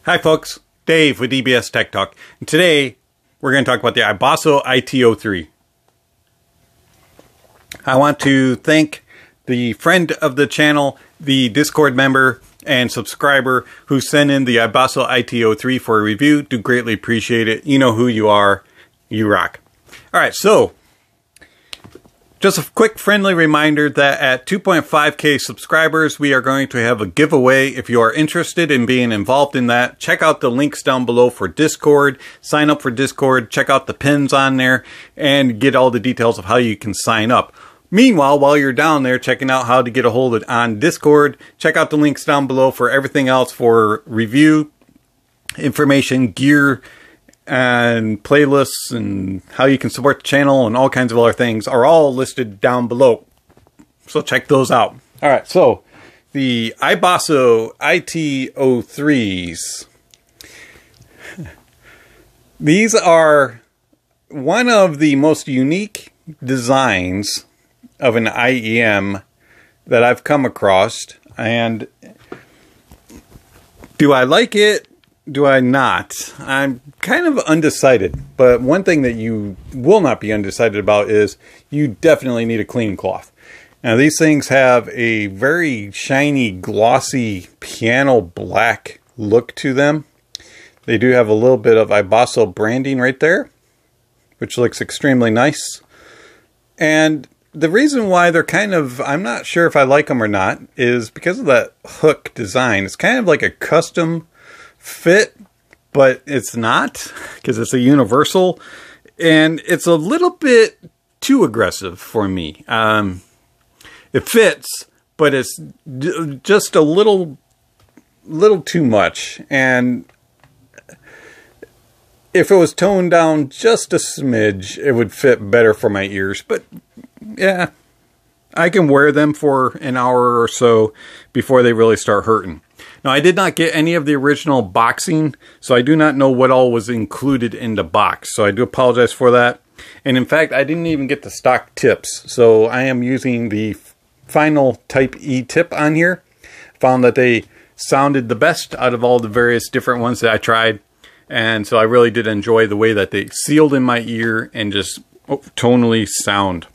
Hi folks, Dave with dbstechtalk, and today we're going to talk about the iBasso IT03. I want to thank the friend of the channel, the Discord member and subscriber who sent in the iBasso IT03 for a review. Do greatly appreciate it. You know who you are. You rock. Alright, so just a quick friendly reminder that at 2.5k subscribers, we are going to have a giveaway. If you are interested in being involved in that, check out the links down below for Discord. Sign up for Discord, check out the pins on there, and get all the details of how you can sign up. Meanwhile, while you're down there checking out how to get a hold of it on Discord, check out the links down below for everything else for review, information, gear, and playlists, and how you can support the channel, and all kinds of other things are all listed down below. So check those out. Alright, so the iBasso IT03s. These are one of the most unique designs of an IEM that I've come across. And do I like it? Do I not? I'm kind of undecided, but one thing that you will not be undecided about is you definitely need a cleaning cloth. Now these things have a very shiny, glossy, piano black look to them. They do have a little bit of iBasso branding right there, which looks extremely nice. And the reason why they're kind of, I'm not sure if I like them or not, is because of that hook design. It's kind of like a custom fit, but it's not, because it's a universal, and it's a little bit too aggressive for me. It fits, but it's just a little too much, and if it was toned down just a smidge, it would fit better for my ears. But yeah, I can wear them for an hour or so before they really start hurting. Now, I did not get any of the original boxing, so I do not know what all was included in the box. So I do apologize for that. And in fact, I didn't even get the stock tips. So I am using the final Type E tip on here. Found that they sounded the best out of all the various different ones that I tried. And so I really did enjoy the way that they sealed in my ear and just tonally sound.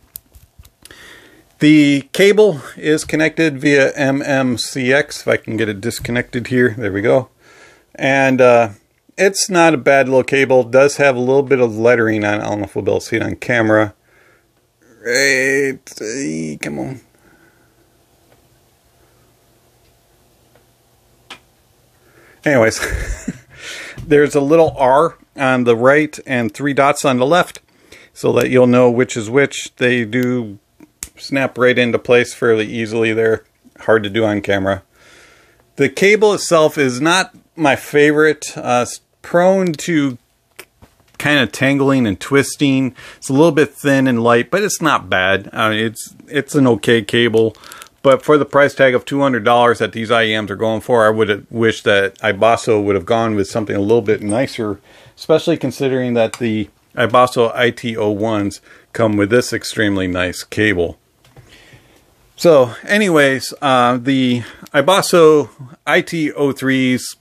The cable is connected via MMCX, if I can get it disconnected here. There we go. And it's not a bad little cable. It does have a little bit of lettering on it. I don't know if we'll be able to see it on camera. Right. Come on. Anyways, there's a little R on the right and 3 dots on the left, so that you'll know which is which. They do snap right into place fairly easily. They're hard to do on camera. The cable itself is not my favorite. It's prone to kind of tangling and twisting. It's a little bit thin and light, but it's not bad. It's an okay cable. But for the price tag of $200 that these IEMs are going for, I would have wished that iBasso would have gone with something a little bit nicer, especially considering that the iBasso IT01s come with this extremely nice cable. So anyways, the iBasso IT03s,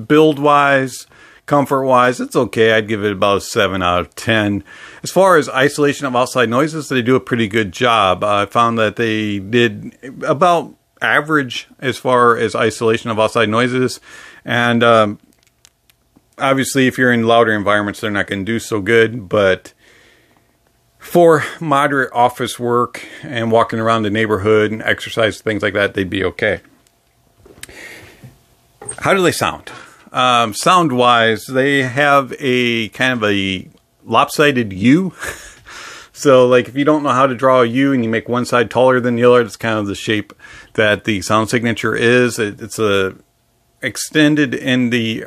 build-wise, comfort-wise, it's okay. I'd give it about a 7 out of 10. As far as isolation of outside noises, they do a pretty good job. I found that they did about average as far as isolation of outside noises. And obviously, if you're in louder environments, they're not going to do so good. But for moderate office work and walking around the neighborhood and exercise, things like that, they'd be okay. How do they sound? Sound-wise, they have a kind of a lopsided U. So, like, if you don't know how to draw a U and you make one side taller than the other, that's kind of the shape that the sound signature is. It's a extended in the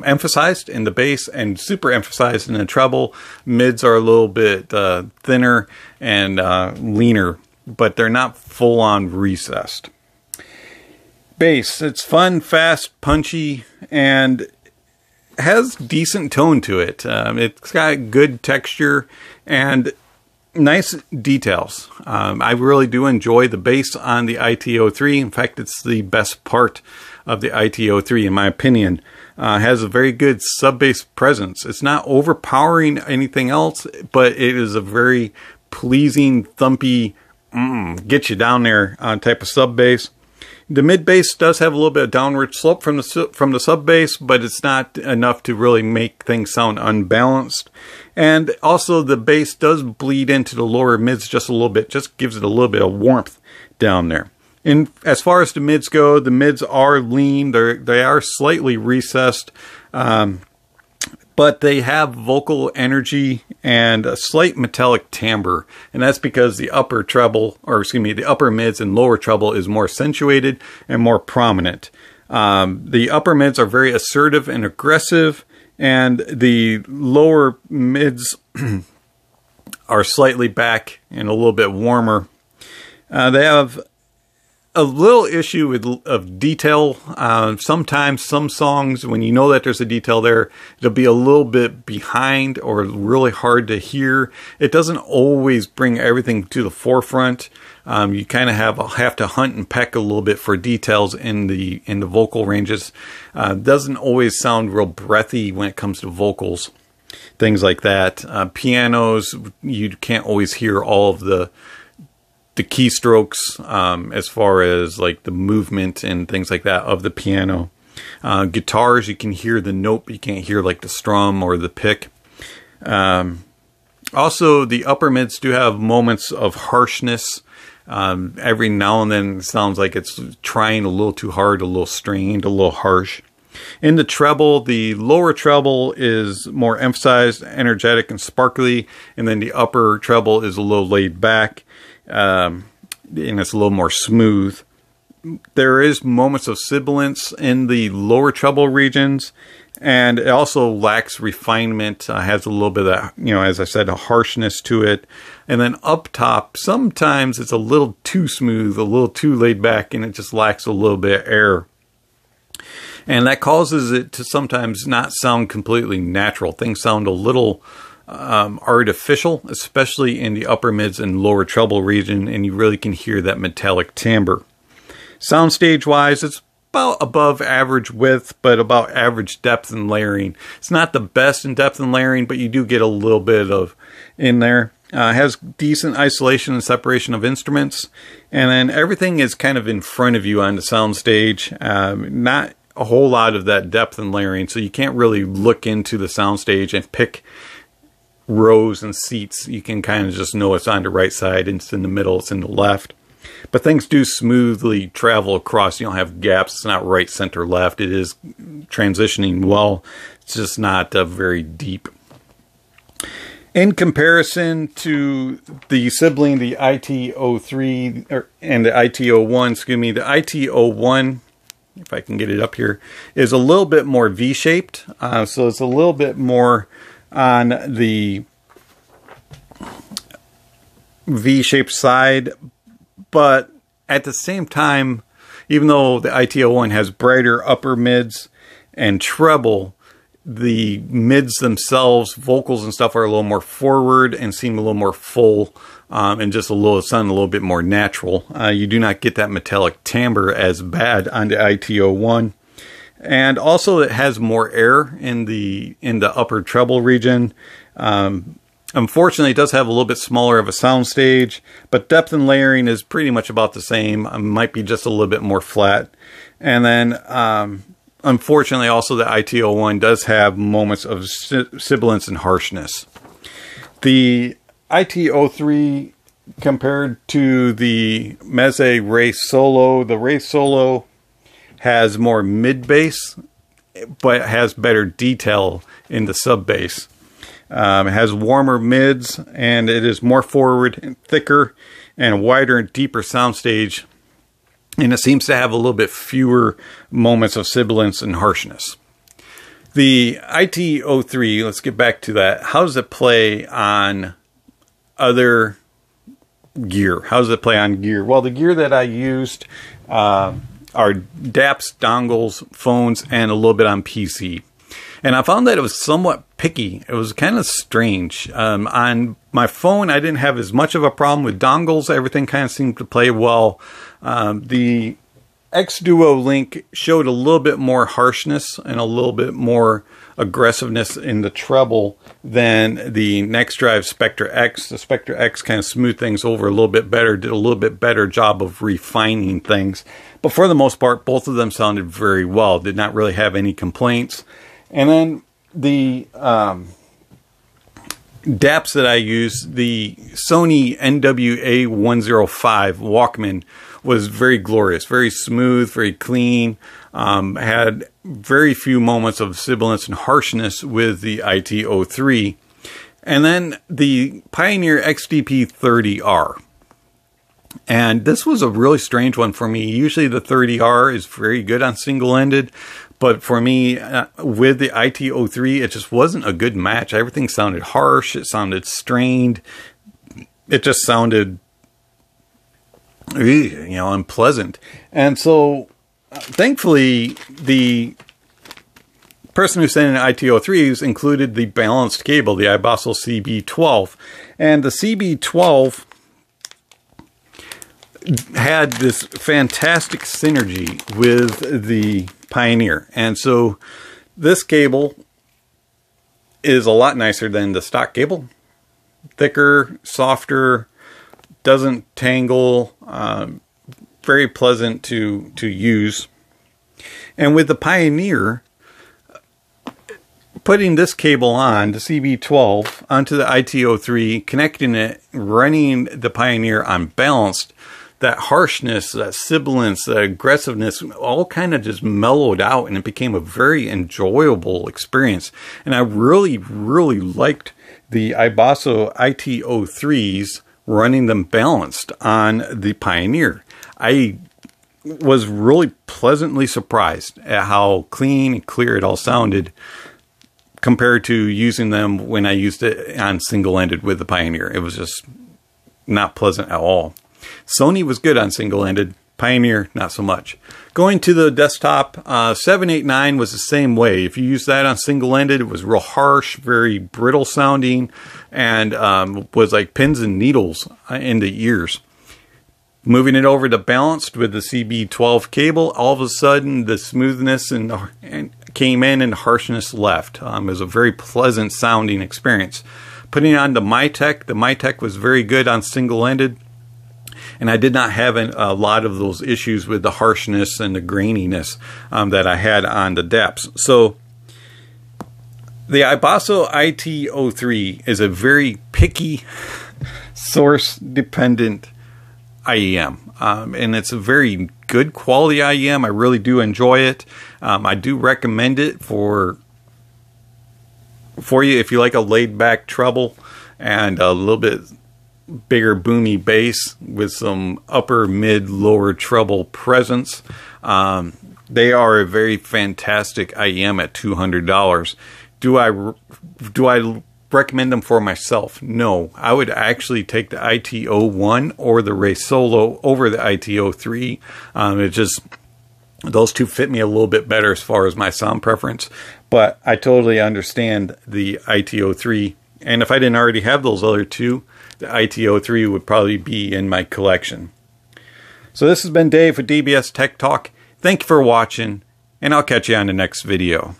emphasized in the bass and super emphasized in the treble. Mids are a little bit thinner and leaner, but they're not full on recessed. Bass, it's fun, fast, punchy, and has decent tone to it. It's got good texture and nice details. I really do enjoy the bass on the IT03. In fact, it's the best part of the IT03, in my opinion. Has a very good sub-bass presence. It's not overpowering anything else, but it is a very pleasing, thumpy, get you down there type of sub-bass. The mid-bass does have a little bit of downward slope from the sub-bass, but it's not enough to really make things sound unbalanced. And also the bass does bleed into the lower mids just a little bit, just gives it a little bit of warmth down there. And as far as the mids go, the mids are lean. They are slightly recessed, but they have vocal energy and a slight metallic timbre. And that's because the upper treble, or excuse me, the upper mids and lower treble is more accentuated and more prominent. The upper mids are very assertive and aggressive, and the lower mids are slightly back and a little bit warmer. They have a little issue of detail. Sometimes some songs, when you know that there's a detail there, it'll be a little bit behind or really hard to hear. It doesn't always bring everything to the forefront. You kind of have to hunt and peck a little bit for details in the vocal ranges. Doesn't always sound real breathy when it comes to vocals, things like that. Pianos, you can't always hear all of the keystrokes as far as like the movement and things like that of the piano. Guitars, you can hear the note, but you can't hear like the strum or the pick. Also, the upper mids do have moments of harshness. Every now and then it sounds like it's trying a little too hard, a little strained, a little harsh. In the treble, the lower treble is more emphasized, energetic, and sparkly, and then the upper treble is a little laid back. And it's a little more smooth. There is moments of sibilance in the lower treble regions, and it also lacks refinement. Has a little bit of that, as I said, a harshness to it. And then up top, sometimes it's a little too smooth, a little too laid back, and it just lacks a little bit of air. And that causes it to sometimes not sound completely natural. Things sound a little artificial, especially in the upper mids and lower treble region, and you really can hear that metallic timbre. Soundstage wise, it's about above average width, but about average depth and layering. It's not the best in depth and layering, but you do get a little bit of in there. Has decent isolation and separation of instruments, and then everything is kind of in front of you on the soundstage. Not a whole lot of that depth and layering, so you can't really look into the soundstage and pick rows and seats. You can kind of just know it's on the right side, it's in the middle, it's in the left. But things do smoothly travel across. You don't have gaps. It's not right, center, left. It is transitioning well. It's just not very deep. In comparison to the sibling, the IT03 and the IT01, excuse me, the IT01, if I can get it up here, is a little bit more V-shaped. So it's a little bit more on the V-shaped side, but at the same time, even though the IT01 has brighter upper mids and treble, the mids themselves, vocals and stuff, are a little more forward and seem a little more full, and just sound a little bit more natural. You do not get that metallic timbre as bad on the IT01. And also it has more air in the upper treble region. Unfortunately, it does have a little bit smaller of a soundstage, but depth and layering is pretty much about the same. Might be just a little bit more flat. And then, unfortunately, also the IT01 does have moments of sibilance and harshness. The IT03, compared to the Meze Race Solo, the Race Solo has more mid-bass, but it has better detail in the sub-bass. It has warmer mids, and it is more forward and thicker and a wider and deeper soundstage. And it seems to have a little bit fewer moments of sibilance and harshness. The IT03, let's get back to that. How does it play on other gear? How does it play on gear? Well, the gear that I used are DAPs, dongles, phones, and a little bit on PC. And I found that it was somewhat picky. It was kind of strange. On my phone, I didn't have as much of a problem with dongles. Everything kind of seemed to play well. The X-Duo Link showed a little bit more harshness and a little bit more aggressiveness in the treble than the NextDrive Spectre X. The Spectre X kind of smoothed things over a little bit better, did a little bit better job of refining things. But for the most part, both of them sounded very well. Did not really have any complaints. And then the DAPs that I use, the Sony NWA105 Walkman was very glorious, very smooth, very clean, had very few moments of sibilance and harshness with the IT03. And then the Pioneer XDP30R. And this was a really strange one for me. Usually the 30R is very good on single-ended, but for me, with the IT03, it just wasn't a good match. Everything sounded harsh. It sounded strained. It just sounded, unpleasant. And so, thankfully, the person who sent in IT03s included the balanced cable, the iBasso CB12. And the CB12 had this fantastic synergy with the Pioneer. And so this cable is a lot nicer than the stock cable. Thicker, softer, doesn't tangle, very pleasant to use. And with the Pioneer, putting this cable on, the CB12, onto the IT03, connecting it, running the Pioneer on balanced, that harshness, that sibilance, that aggressiveness, all kind of just mellowed out, and it became a very enjoyable experience. And I really, really liked the iBasso IT03s running them balanced on the Pioneer. I was really pleasantly surprised at how clean and clear it all sounded compared to using them when I used it on single-ended with the Pioneer. It was just not pleasant at all. Sony was good on single-ended, Pioneer not so much. Going to the desktop, 789 was the same way. If you use that on single-ended, it was real harsh, very brittle sounding, and was like pins and needles in the ears. Moving it over to balanced with the CB12 cable, all of a sudden the smoothness and came in and harshness left. It was a very pleasant sounding experience. Putting it on the MyTech was very good on single-ended. And I did not have a lot of those issues with the harshness and the graininess that I had on the DAPs. So the iBasso IT03 is a very picky, source-dependent IEM. And it's a very good quality IEM. I really do enjoy it. I do recommend it for you if you like a laid-back treble and a little bit bigger boomy bass with some upper, mid, lower treble presence. They are a very fantastic IEM at $200. Do I recommend them for myself? No. I would actually take the IT01 or the Ray Solo over the IT03. It just, those two fit me a little bit better as far as my sound preference. But I totally understand the IT03. And if I didn't already have those other two, the IT03 would probably be in my collection. So this has been Dave with DBS Tech Talk. Thank you for watching, and I'll catch you on the next video.